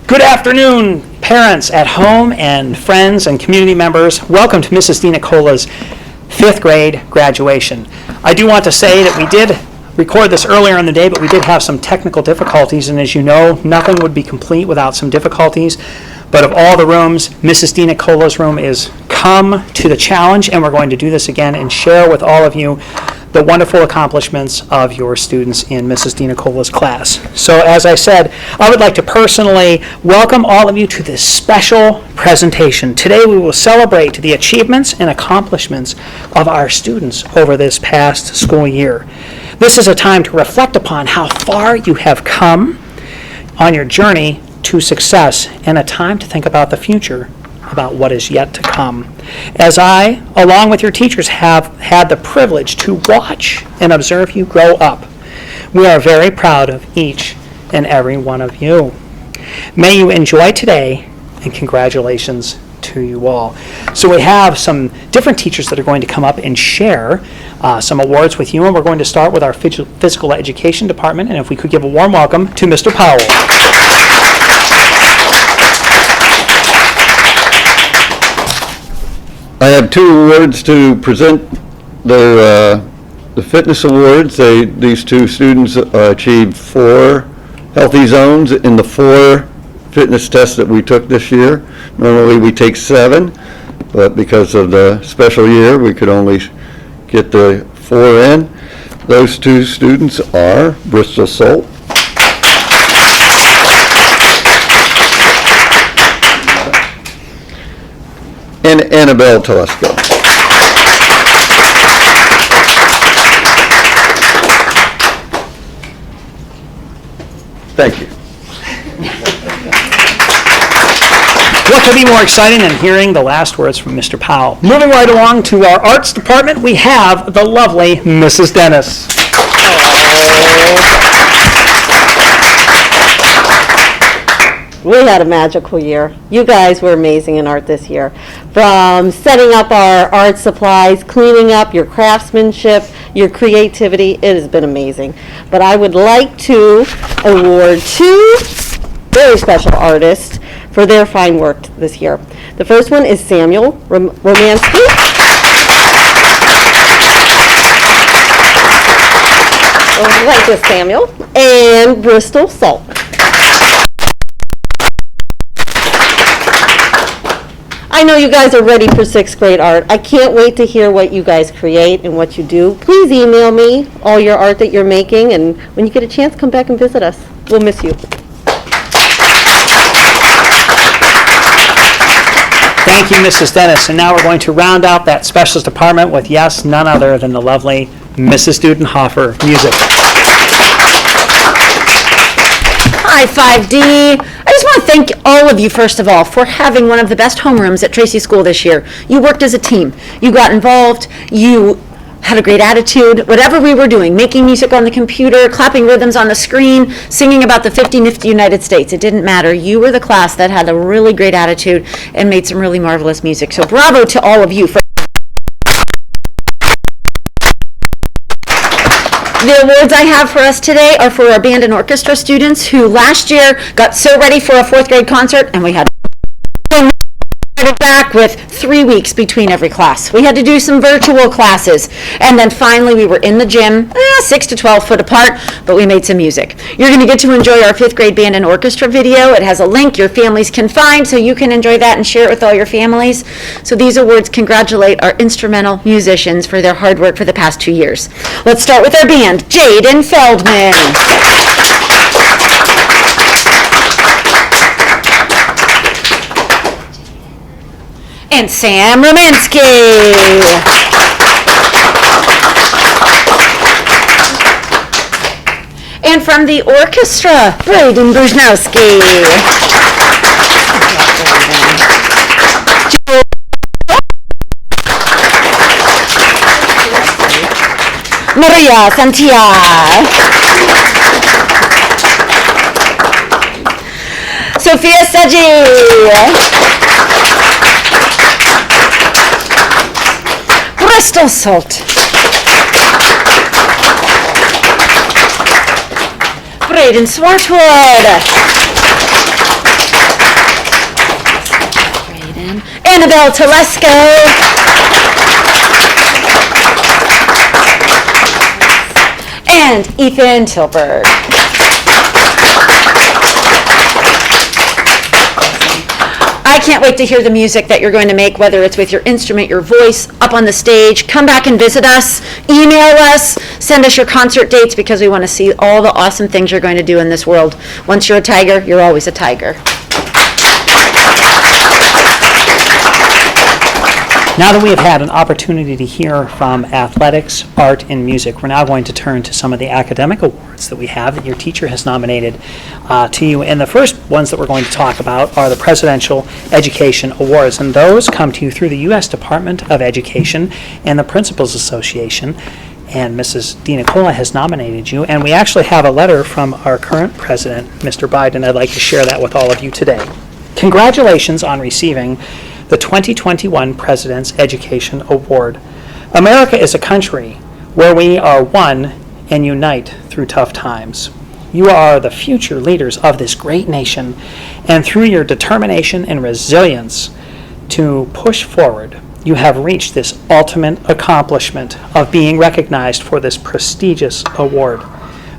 Good afternoon, parents at home and friends and community members. Welcome to Mrs. DiNicola's 5th grade graduation. I do want to say that we did record this earlier in the day, but we did have some technical difficulties, and as you know, nothing would be complete without some difficulties. But of all the rooms, Mrs. DiNicola's room is come to the challenge, and we're going to do this again and share with all of you the wonderful accomplishments of your students in Mrs. DiNicola's class. So as I said, I would like to personally welcome all of you to this special presentation. Today we will celebrate the achievements and accomplishments of our students over this past school year. This is a time to reflect upon how far you have come on your journey to success, and a time to think about the future, about what is yet to come. As I, along with your teachers, have had the privilege to watch and observe you grow up, we are very proud of each and every one of you. May you enjoy today, and congratulations to you all. So we have some different teachers that are going to come up and share some awards with you, and we're going to start with our physical education department, and if we could give a warm welcome to Mr. Powell. I have 2 awards to present. The fitness awards. These 2 students achieved 4 healthy zones in the 4 fitness tests that we took this year. Normally we take 7, but because of the special year, we could only get the 4 in. Those 2 students are Bristol Salt and Annabelle Telesco. Thank you. What could be more exciting than hearing the last words from Mr. Powell? Moving right along to our arts department, we have the lovely Mrs. Dennis. We had a magical year. You guys were amazing in art this year. From setting up our art supplies, cleaning up, your craftsmanship, your creativity, it has been amazing. But I would like to award 2 very special artists for their fine work this year. The first one is Samuel Romansky. Like this, Samuel. And Bristol Salt. I know you guys are ready for 6th grade art. I can't wait to hear what you guys create and what you do. Please email me all your art that you're making, and when you get a chance, come back and visit us. We'll miss you. Thank you, Mrs. Dennis. And now we're going to round out that specialist department with, yes, none other than the lovely Mrs. Dudenhofer. Music. Hi, 5D. I just want to thank all of you, first of all, for having one of the best homerooms at Tracy School this year. You worked as a team. You got involved. You had a great attitude. Whatever we were doing, making music on the computer, clapping rhythms on the screen, singing about the 50 nifty United States, it didn't matter. You were the class that had a really great attitude and made some really marvelous music. So bravo to all of you. The awards I have for us today are for our band and orchestra students who last year got so ready for a 4th grade concert, and we had back with 3 weeks between every class. We had to do some virtual classes, and then finally we were in the gym 6 to 12 foot apart, but we made some music. You're going to get to enjoy our 5th grade band and orchestra video. It has a link your families can find, so you can enjoy that and share it with all your families. So these awards congratulate our instrumental musicians for their hard work for the past 2 years. Let's start with our band, Jaden Feldman. And Sam Romansky. And from the orchestra, Braden Brzezinski. Maria Santia. Sophia Saji. Bristol Salt. Braden Swartwood. Annabelle Telesco. And Ethan Tilburg. I can't wait to hear the music that you're going to make, whether it's with your instrument, your voice, up on the stage. Come back and visit us, email us, send us your concert dates, because we want to see all the awesome things you're going to do in this world. Once you're a tiger, you're always a tiger. Now that we have had an opportunity to hear from athletics, art, and music, we're now going to turn to some of the academic awards that we have that your teacher has nominated to you. And the first ones that we're going to talk about are the Presidential Education Awards. And those come to you through the U.S. Department of Education and the Principals Association. And Mrs. DiNicola has nominated you. And we actually have a letter from our current president, Mr. Biden. I'd like to share that with all of you today. Congratulations on receiving the 2021 President's Education Award. America is a country where we are one and unite through tough times. You are the future leaders of this great nation, and through your determination and resilience to push forward, you have reached this ultimate accomplishment of being recognized for this prestigious award.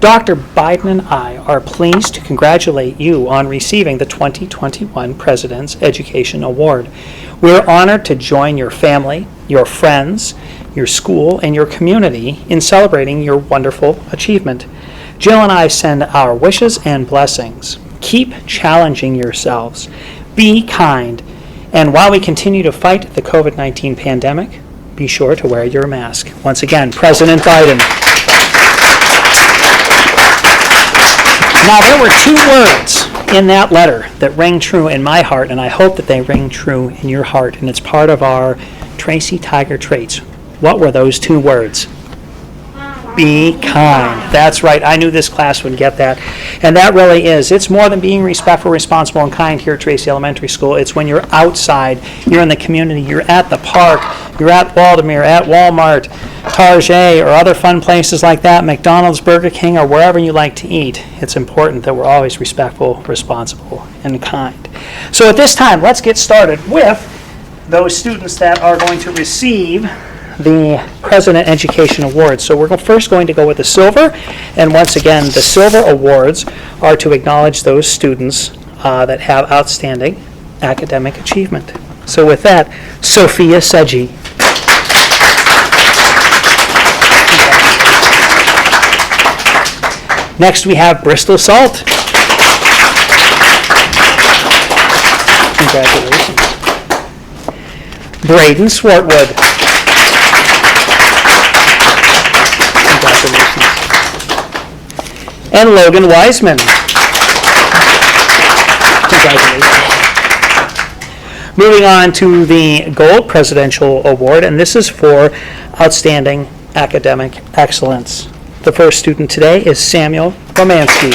Dr. Biden and I are pleased to congratulate you on receiving the 2021 President's Education Award. We're honored to join your family, your friends, your school, and your community in celebrating your wonderful achievement. Jill and I send our wishes and blessings. Keep challenging yourselves. Be kind. And while we continue to fight the COVID-19 pandemic, be sure to wear your mask. Once again, President Biden. Now, there were two words in that letter that ring true in my heart, and I hope that they ring true in your heart, and it's part of our Tracy Tiger traits. What were those two words? Be kind. That's right. I knew this class would get that. And that really is. It's more than being respectful, responsible, and kind here at Tracy Elementary School. It's when you're outside, you're in the community, you're at the park, you're at Waldemere, at Walmart, Target, or other fun places like that, McDonald's, Burger King, or wherever you like to eat. It's important that we're always respectful, responsible, and kind. So at this time, let's get started with those students that are going to receive the President Education Awards. So we're first going to go with the silver, and once again, the silver awards are to acknowledge those students that have outstanding academic achievement. So with that, Sophia Seji. Next we have Bristol Salt. Congratulations. Braden Swartwood. Congratulations. And Logan Wiseman. Congratulations. Moving on to the Gold Presidential Award, and this is for outstanding academic excellence. The first student today is Samuel Romansky.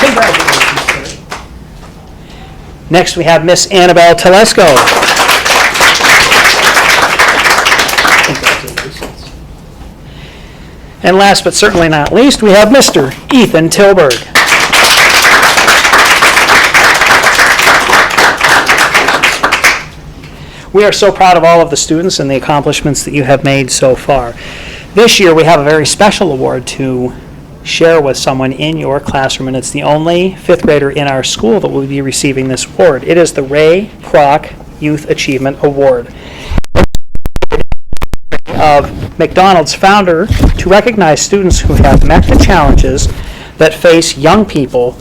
Congratulations, sir. Next we have Miss Annabelle Telesco. Congratulations. And last but certainly not least, we have Mr. Ethan Tilburg. We are so proud of all of the students and the accomplishments that you have made so far. This year we have a very special award to share with someone in your classroom, and it's the only fifth grader in our school that will be receiving this award. It is the Ray Kroc Youth Achievement Award of McDonald's founder to recognize students who have met the challenges that face young people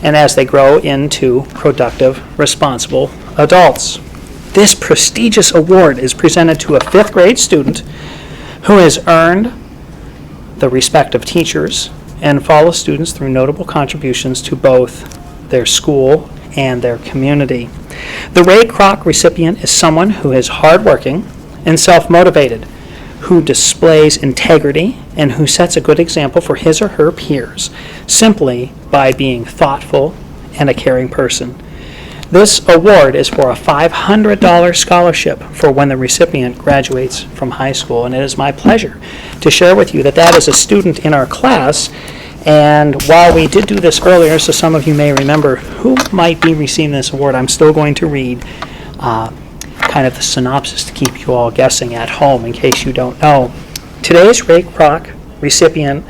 and as they grow into productive, responsible adults. This prestigious award is presented to a fifth grade student who has earned the respect of teachers and fellow students through notable contributions to both their school and their community. The Ray Kroc recipient is someone who is hardworking and self-motivated, who displays integrity and who sets a good example for his or her peers simply by being thoughtful and a caring person. This award is for a $500 scholarship for when the recipient graduates from high school, and it is my pleasure to share with you that that is a student in our class, And while we did do this earlier, so some of you may remember who might be receiving this award, I'm still going to read kind of the synopsis to keep you all guessing at home in case you don't know. Today's Ray Kroc recipient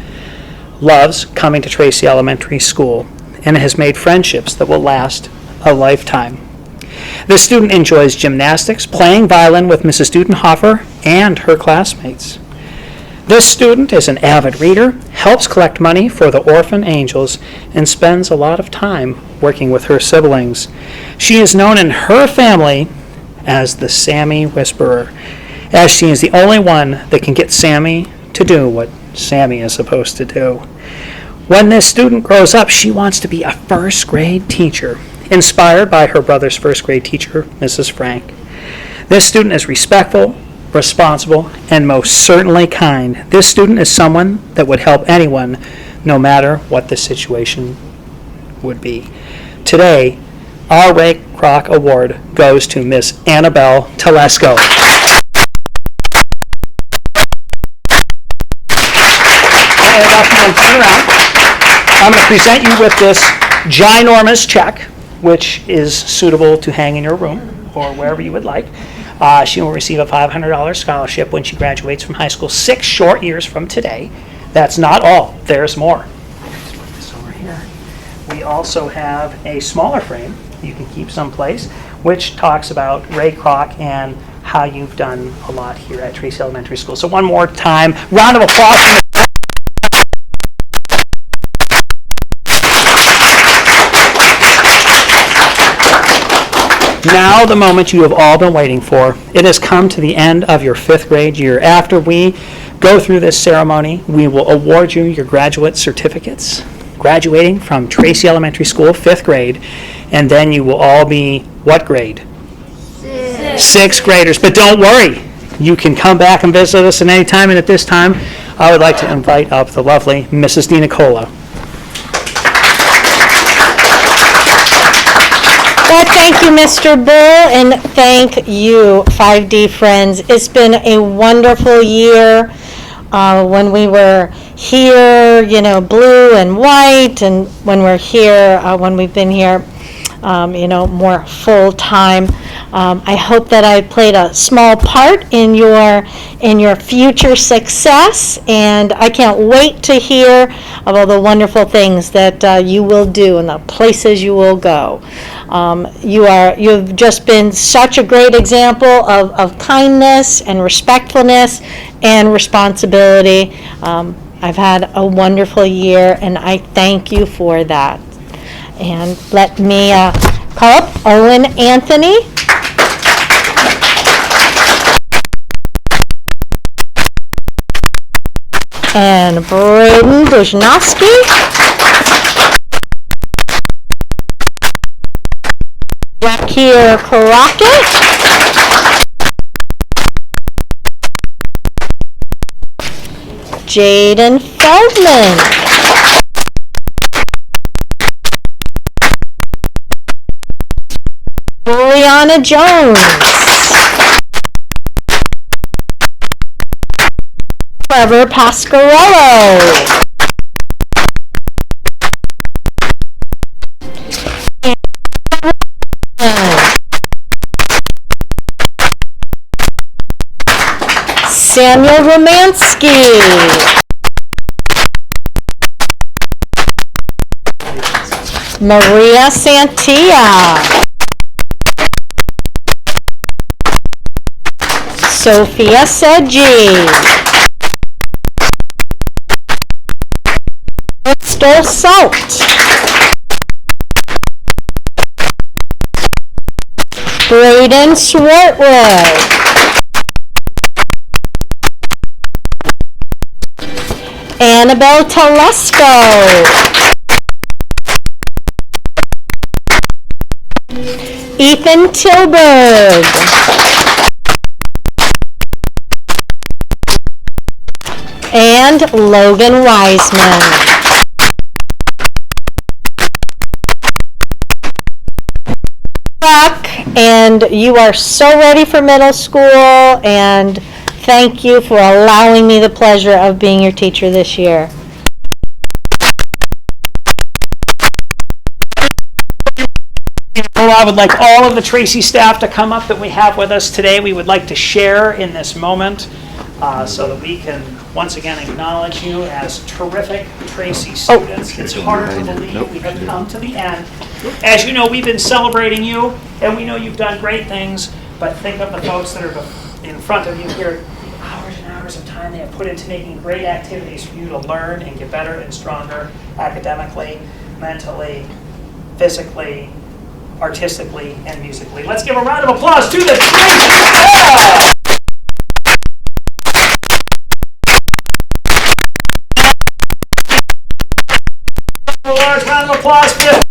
loves coming to Tracy Elementary School and has made friendships that will last a lifetime. This student enjoys gymnastics, playing violin with Mrs. Dudenhofer and her classmates. This student is an avid reader, helps collect money for the Orphan Angels, and spends a lot of time working with her siblings. She is known in her family as the Sammy Whisperer, as she is the only one that can get Sammy to do what Sammy is supposed to do. When this student grows up, she wants to be a first grade teacher, inspired by her brother's first grade teacher, Mrs. Frank. This student is respectful, responsible, and most certainly kind. This student is someone that would help anyone, no matter what the situation would be. Today, our Ray Kroc Award goes to Miss Annabelle Telesco. I'm going to present you with this ginormous check, which is suitable to hang in your room or wherever you would like. She will receive a $500 scholarship when she graduates from high school 6 short years from today. That's not all. There's more. Let's put this over here. We also have a smaller frame you can keep someplace, which talks about Ray Kroc and how you've done a lot here at Tracy Elementary School. So one more time, round of applause. Now, the moment you have all been waiting for. It has come to the end of your 5th grade year. After we go through this ceremony, we will award you your graduate certificates, graduating from Tracy Elementary School, 5th grade, and then you will all be what grade? 6th graders. But don't worry, you can come back and visit us at any time, and at this time, I would like to invite up the lovely Mrs. DiNicola. Well, thank you, Mr. Bull, and thank you, 5D friends. It's been a wonderful year. When we were here, blue and white, and when we're here, when we've been here, more full time. I hope that I played a small part in your future success, and I can't wait to hear of all the wonderful things that you will do and the places you will go. You've just been such a great example of kindness and respectfulness and responsibility. I've had a wonderful year, and I thank you for that. And let me call up Owen Anthony. And Braden Bujnowski. Rakir Crockett. Jaden Feldman. Juliana Jones. Trevor Pasquarello. Samuel Romansky. Maria Santia. Sophia Sedgi. Crystal Salt. Braden Swartwood. Annabelle Telesco. Ethan Tilburg. And Logan Wiseman. And you are so ready for middle school, and thank you for allowing me the pleasure of being your teacher this year. I would like all of the Tracy staff to come up that we have with us today. We would like to share in this moment so that we can once again acknowledge you as terrific Tracy students. It's hard to believe we have come to the end. As you know, we've been celebrating you, and we know you've done great things, but think of the folks that are in front of you here. Hours and hours of time they have put into making great activities for you to learn and get better and stronger academically, mentally, physically, artistically, and musically. Let's give a round of applause to the Tracy. A large round of applause, fifth